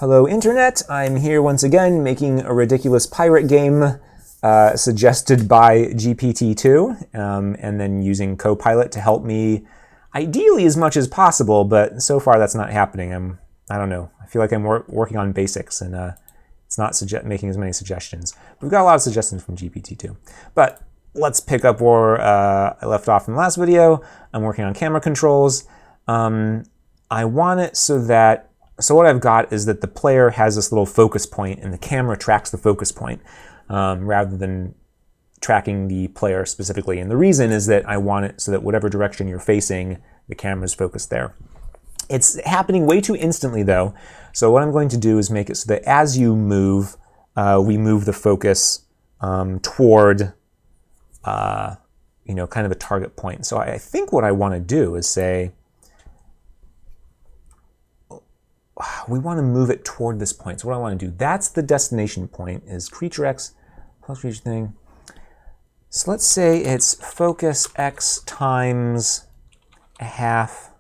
Hello Internet, I'm here once again making a ridiculous pirate game suggested by GPT-2 and then using CoPilot to help me ideally as much as possible, but so far that's not happening. I don't know, I feel like I'm working on basics and it's not making as many suggestions. We've got a lot of suggestions from GPT-2. But let's pick up where I left off in the last video. I'm working on camera controls. I want it so what I've got is that the player has this little focus point and the camera tracks the focus point rather than tracking the player specifically. And the reason is that I want it so that whatever direction you're facing, the camera's focused there. It's happening way too instantly though. So what I'm going to do is make it so that as you move, we move the focus toward kind of a target point. So I think what I want to do is say, we want to move it toward this point. So what I want to do, that's the destination point, is creature X plus creature thing. So let's say it's focus X times a half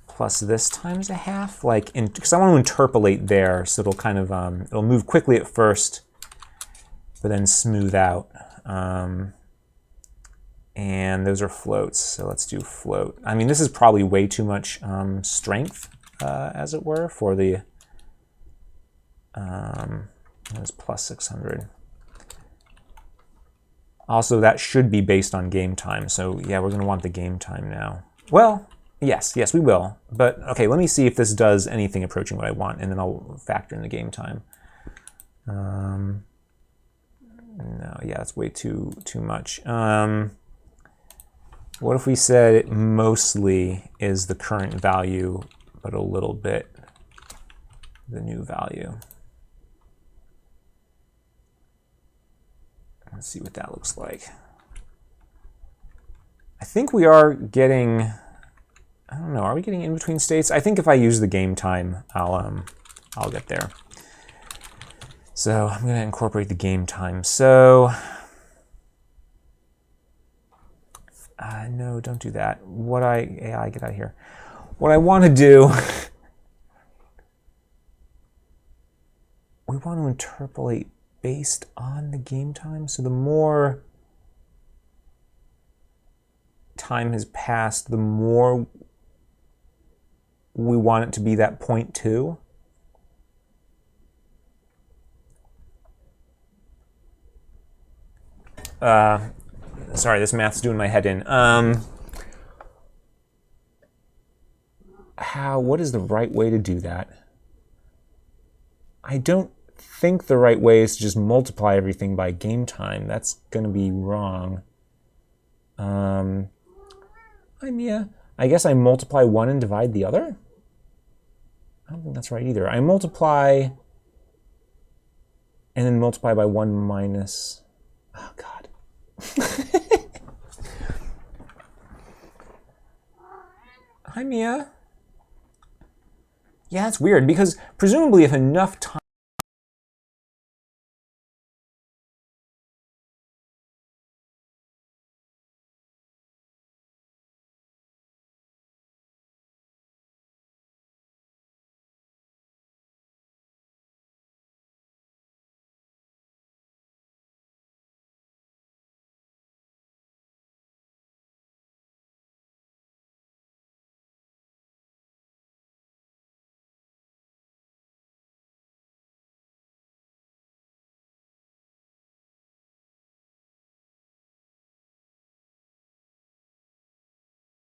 plus this times a half, because I want to interpolate there, so it'll kind of, it'll move quickly at first, but then smooth out. And those are floats, so let's do float. I mean, this is probably way too much strength, as it were, for the, that's plus 600. Also, that should be based on game time, so yeah, we're gonna want the game time now. Well, yes, we will, but okay, let me see if this does anything approaching what I want, and then I'll factor in the game time. No, yeah, that's way too much. What if we said it mostly is the current value, but a little bit the new value? Let's see what that looks like. I think we are getting, I don't know, are we getting in between states? I think if I use the game time, I'll get there. So I'm going to incorporate the game time. So no, don't do that. AI, get out of here. What I want to do, we want to interpolate based on the game time. So the more time has passed, the more we want it to be that 0.2. Sorry, this math's doing my head in. What is the right way to do that? I don't think the right way is to just multiply everything by game time. That's going to be wrong. Hi, Mia. I guess I multiply one and divide the other? I don't think that's right either. I multiply and then multiply by 1 minus... Oh, God. Hi, Mia. Yeah, that's weird, because presumably if enough time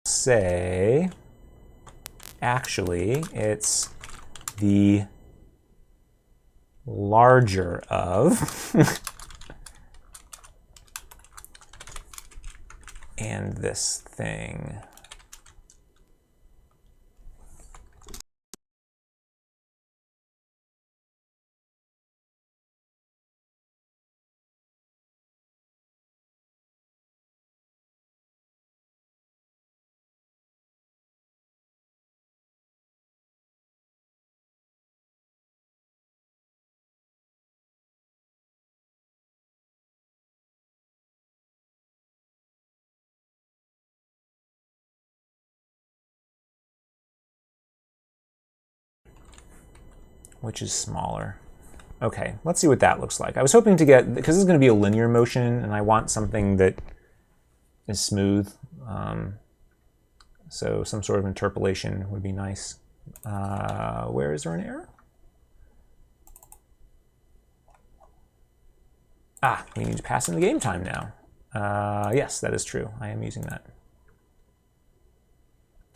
say, actually, it's the larger of and this thing. which is smaller. Okay, let's see what that looks like. I was hoping to get, because this is going to be a linear motion, and I want something that is smooth. So some sort of interpolation would be nice. Where is there an error? Ah, we need to pass in the game time now. Yes, that is true. I am using that.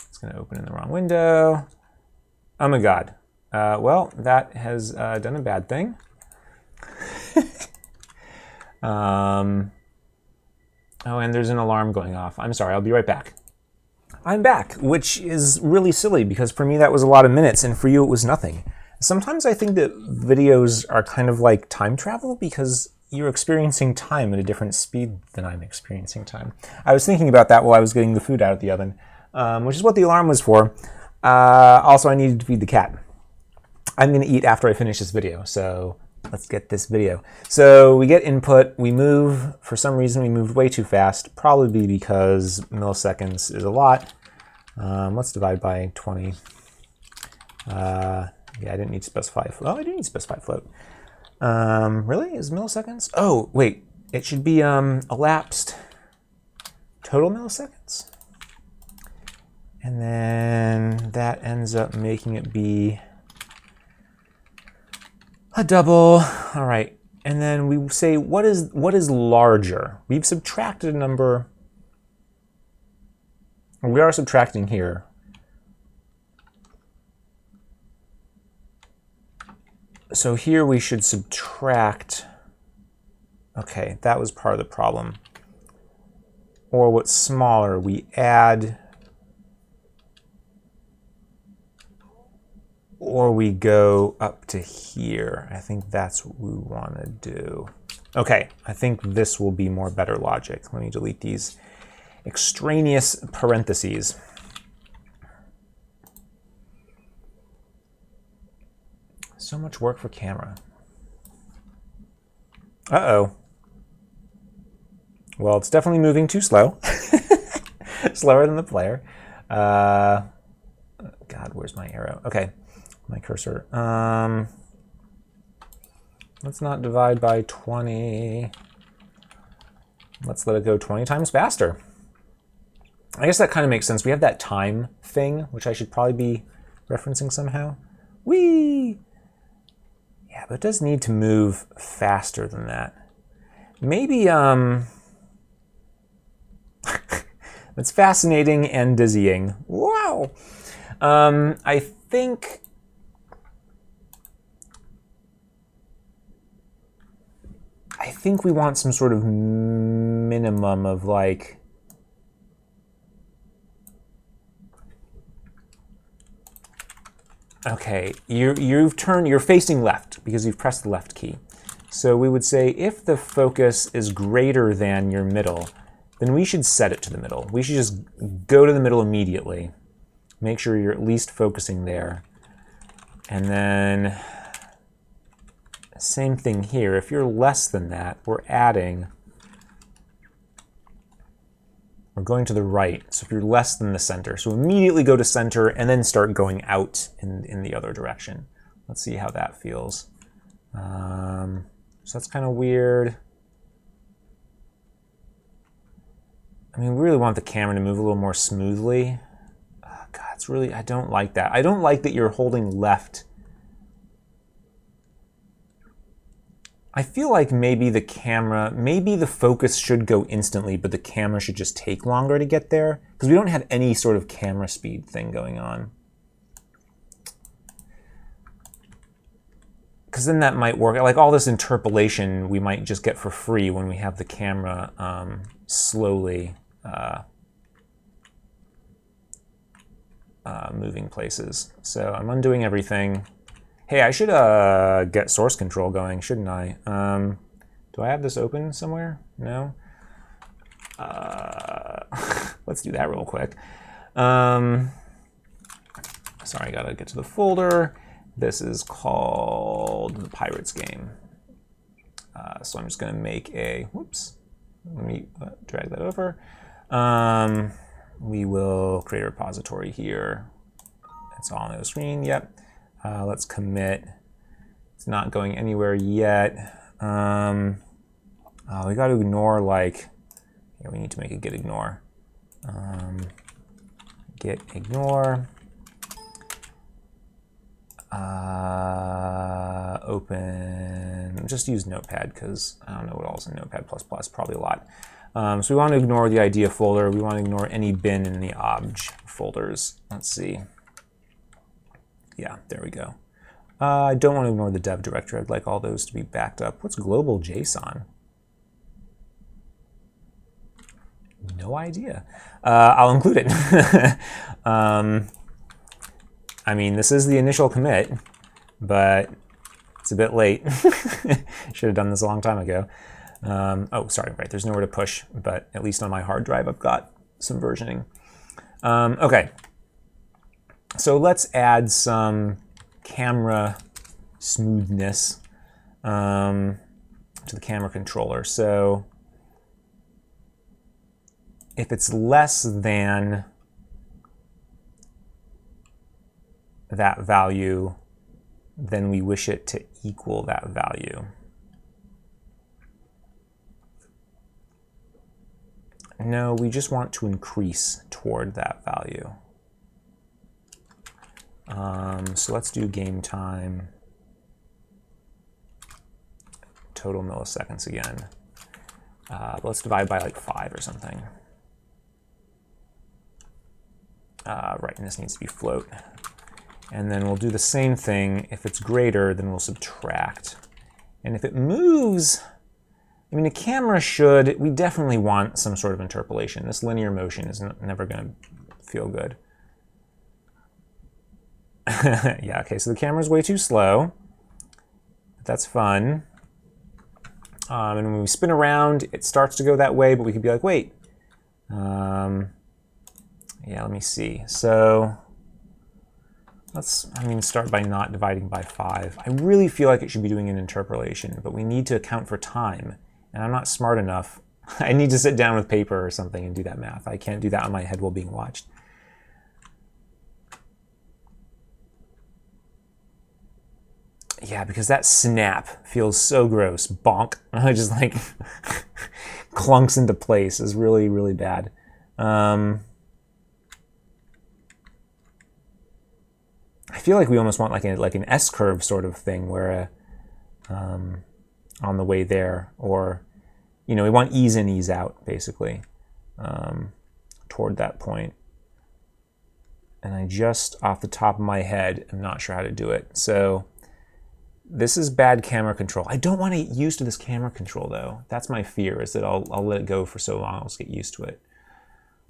It's going to open in the wrong window. Oh my god. Well, that has done a bad thing. Oh, and there's an alarm going off. I'm sorry, I'll be right back. I'm back, which is really silly because for me that was a lot of minutes and for you it was nothing. Sometimes I think that videos are kind of like time travel because you're experiencing time at a different speed than I'm experiencing time. I was thinking about that while I was getting the food out of the oven, which is what the alarm was for. Also, I needed to feed the cat. I'm going to eat after I finish this video, so let's get this video. So we get input, we move. For some reason, we moved way too fast, probably because milliseconds is a lot. Let's divide by 20. Yeah, I didn't need to specify. Oh, I do need to specify float. Really? Is milliseconds? Oh, wait. It should be elapsed total milliseconds. And then that ends up making it be a double. All right. And then we say, what is larger? We've subtracted a number. We are subtracting here. So here we should subtract. Okay, that was part of the problem. Or what's smaller, we add. Or we go up to here. I think that's what we want to do. Okay, I think this will be more better logic. Let me delete these extraneous parentheses. So much work for CAMRA. Uh-oh. Well, it's definitely moving too slow. Slower than the player. God, where's my arrow? Okay. My cursor. Let's not divide by 20. Let's let it go 20 times faster. I guess that kind of makes sense. We have that time thing, which I should probably be referencing somehow. Whee! Yeah, but it does need to move faster than that. Maybe, that's fascinating and dizzying. Wow! I think we want some sort of minimum of like, okay, you're facing left because you've pressed the left key. So we would say if the focus is greater than your middle, then we should set it to the middle. We should just go to the middle immediately. Make sure you're at least focusing there. And then same thing here. If you're less than that, we're going to the right. So if you're less than the center, so immediately go to center and then start going out in the other direction. Let's see how that feels. So that's kind of weird. I mean, we really want the camera to move a little more smoothly. Oh, God, it's really, I don't like that. I don't like that you're holding left. I feel like maybe the focus should go instantly, but the camera should just take longer to get there, because we don't have any sort of camera speed thing going on. Because then that might work. Like all this interpolation we might just get for free when we have the camera slowly moving places. So I'm undoing everything. Hey, I should get source control going, shouldn't I? Do I have this open somewhere? No? Let's do that real quick. Sorry, I gotta get to the folder. This is called the Pirates game. So I'm just gonna make a, whoops, let me drag that over. We will create a repository here. It's all on the screen, yep. Let's commit. It's not going anywhere yet. Oh, we got to ignore like, yeah, we need to make a git ignore. Git ignore. Open, just use Notepad because I don't know what else in Notepad++, probably a lot. So we want to ignore the idea folder. We want to ignore any bin in the obj folders. Let's see. Yeah, there we go. I don't want to ignore the dev directory. I'd like all those to be backed up. What's global JSON? No idea. I'll include it. I mean, this is the initial commit, but it's a bit late. Should have done this a long time ago. Oh, sorry, right, there's nowhere to push, but at least on my hard drive I've got some versioning. Okay, so let's add some camera smoothness to the camera controller. So if it's less than that value, then we wish it to equal that value. No, we just want to increase toward that value. So let's do game time, total milliseconds again. Let's divide by like 5 or something. Right, and this needs to be float. And then we'll do the same thing. If it's greater, then we'll subtract. And if it moves, I mean, a camera should, we definitely want some sort of interpolation. This linear motion is never going to feel good. Yeah, okay, so the camera's way too slow. But that's fun. And when we spin around, it starts to go that way, but we could be like, wait. Yeah, let me see. So let's, start by not dividing by 5. I really feel like it should be doing an interpolation, but we need to account for time. And I'm not smart enough. I need to sit down with paper or something and do that math. I can't do that on my head while being watched. Yeah, because that snap feels so gross. Bonk. It just like clunks into place. Is really, really bad. I feel like we almost want like an S-curve sort of thing where on the way there, or we want ease in, ease out, basically, toward that point. And I just, off the top of my head, am not sure how to do it. So this is bad camera control. I don't want to get used to this camera control, though. That's my fear, is that I'll let it go for so long, I'll just get used to it.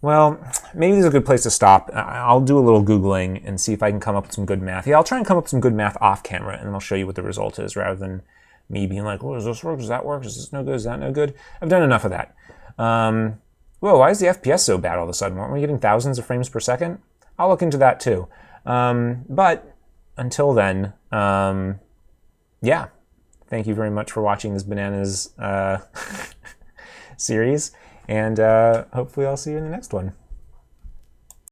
Well, maybe this is a good place to stop. I'll do a little Googling and see if I can come up with some good math. Yeah, I'll try and come up with some good math off camera, and then I'll show you what the result is, rather than me being like, oh, does this work? Does that work? Is this no good? Is that no good? I've done enough of that. Whoa, why is the FPS so bad all of a sudden? Aren't we getting thousands of frames per second? I'll look into that too. But until then, yeah, thank you very much for watching this Bananas series, and hopefully I'll see you in the next one.